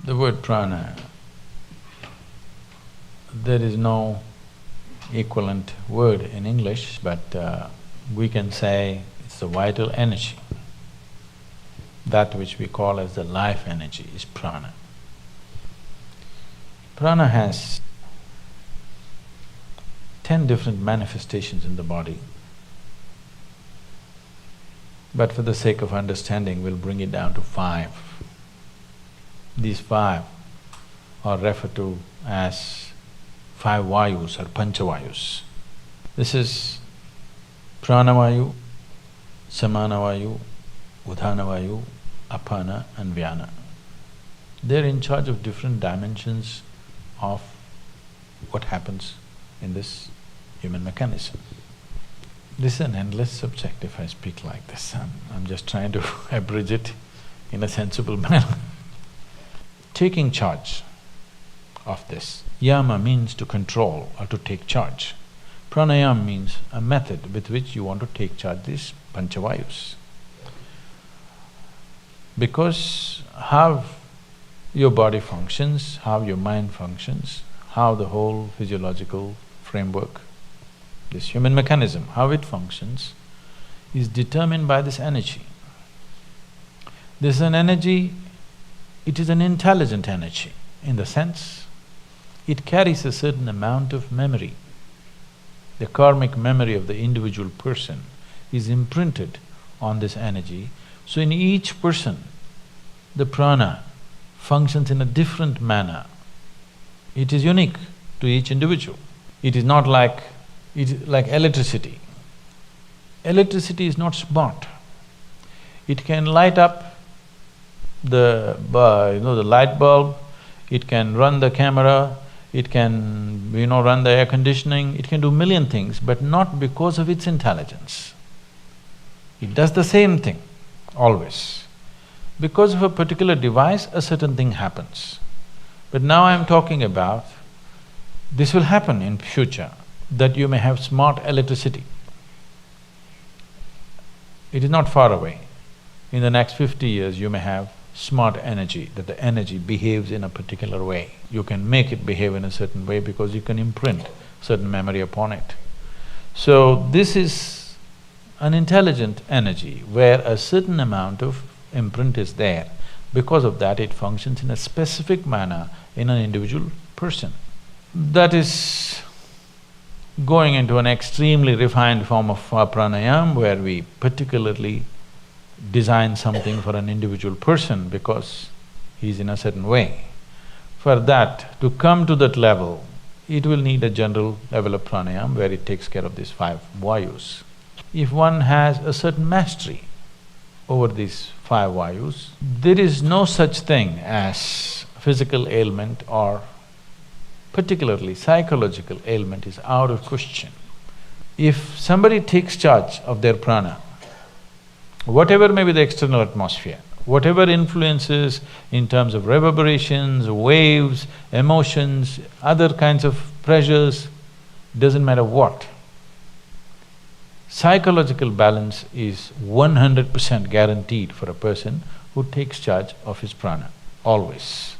The word prana, there is no equivalent word in English, but we can say it's the vital energy. That which we call as the life energy is prana. Prana has 10 different manifestations in the body. But for the sake of understanding, we'll bring it down to 5. These 5 are referred to as 5 vayus or pancha vayus. This is prana vayu, samana vayu, udhana vayu, apana and vyana. They're in charge of different dimensions of what happens in this human mechanism. This is an endless subject if I speak like this. I'm just trying to abridge it in a sensible manner. Taking charge of this. Yama means to control or to take charge. Pranayam means a method with which you want to take charge these pancha vayus. Because how your body functions, how your mind functions, how the whole physiological framework, this human mechanism, how it functions, is determined by this energy. This is an energy, it is an intelligent energy in the sense it carries a certain amount of memory. The karmic memory of the individual person is imprinted on this energy, so in each person, the prana functions in a different manner. It is unique to each individual. It is not like… it is like electricity. Electricity is not smart. It can light up the the light bulb, it can run the camera, it can, run the air conditioning, it can do million things, but not because of its intelligence. It does the same thing, always. Because of a particular device, a certain thing happens. But now I'm talking about, this will happen in future, that you may have smart electricity. It is not far away. In the next 50 years, you may have smart energy, that the energy behaves in a particular way. You can make it behave in a certain way because you can imprint certain memory upon it. So this is an intelligent energy where a certain amount of imprint is there. Because of that, it functions in a specific manner in an individual person. That is going into an extremely refined form of pranayam where we particularly design something for an individual person because he's in a certain way. For that, to come to that level, it will need a general level of pranayam where it takes care of these 5 vayus. If one has a certain mastery over these 5 vayus, there is no such thing as physical ailment or particularly psychological ailment is out of question. If somebody takes charge of their prana, whatever may be the external atmosphere, whatever influences in terms of reverberations, waves, emotions, other kinds of pressures, doesn't matter what, psychological balance is 100% guaranteed for a person who takes charge of his prana, always.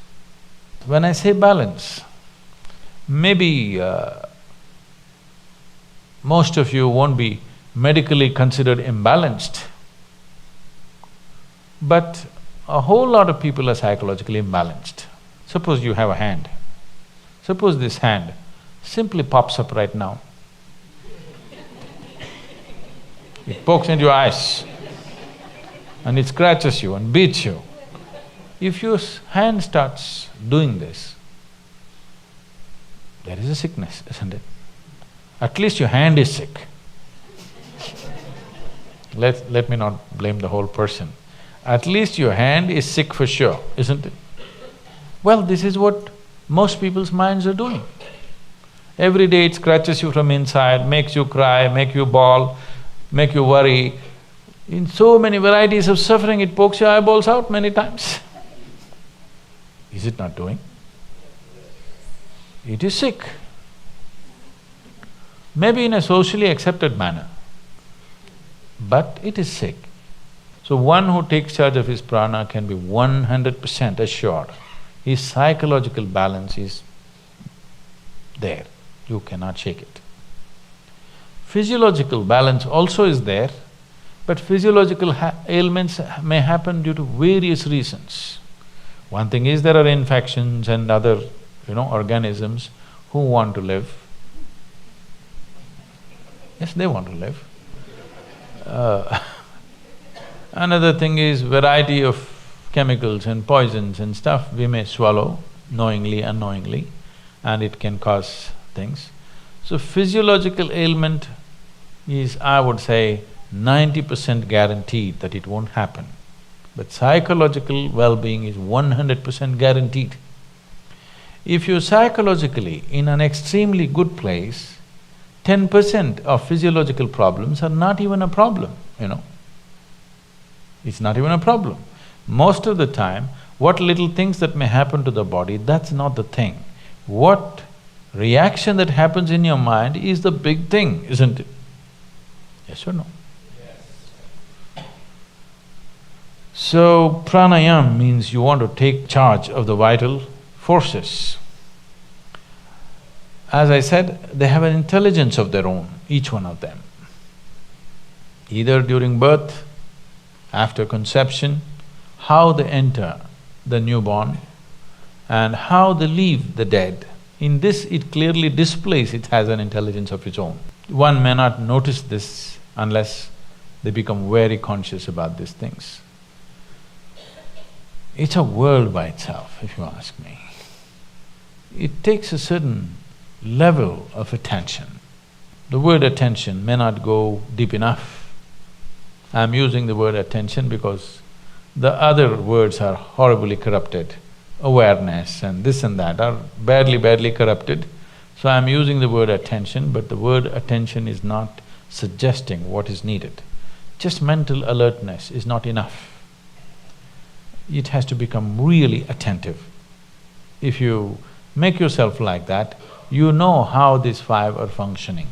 When I say balance, maybe most of you won't be medically considered imbalanced, but a whole lot of people are psychologically imbalanced. Suppose you have a hand. Suppose this hand simply pops up right now. It pokes into your eyes and it scratches you and beats you. If your hand starts doing this, there is a sickness, isn't it? At least your hand is sick. Let me not blame the whole person. At least your hand is sick for sure, isn't it? Well, this is what most people's minds are doing. Every day it scratches you from inside, makes you cry, make you bawl, make you worry. In so many varieties of suffering, it pokes your eyeballs out many times. Is it not doing? It is sick. Maybe in a socially accepted manner, but it is sick. So one who takes charge of his prana can be 100% assured his psychological balance is there, you cannot shake it. Physiological balance also is there, but physiological ailments may happen due to various reasons. One thing is there are infections and other, organisms who want to live. Yes, they want to live. Another thing is variety of chemicals and poisons and stuff we may swallow knowingly, unknowingly, and it can cause things. So physiological ailment is, I would say, 90% guaranteed that it won't happen. But psychological well-being is 100% guaranteed. If you're psychologically in an extremely good place, 10% of physiological problems are not even a problem, It's not even a problem. Most of the time, what little things that may happen to the body, that's not the thing. What reaction that happens in your mind is the big thing, isn't it? Yes or no? Yes. So, pranayam means you want to take charge of the vital forces. As I said, they have an intelligence of their own, each one of them. Either during birth, after conception, how they enter the newborn and how they leave the dead. In this, it clearly displays it has an intelligence of its own. One may not notice this unless they become very conscious about these things. It's a world by itself, if you ask me. It takes a certain level of attention. The word attention may not go deep enough. I'm using the word attention because the other words are horribly corrupted. Awareness and this and that are badly corrupted. So I'm using the word attention, but the word attention is not suggesting what is needed. Just mental alertness is not enough. It has to become really attentive. If you make yourself like that, you know how these five are functioning.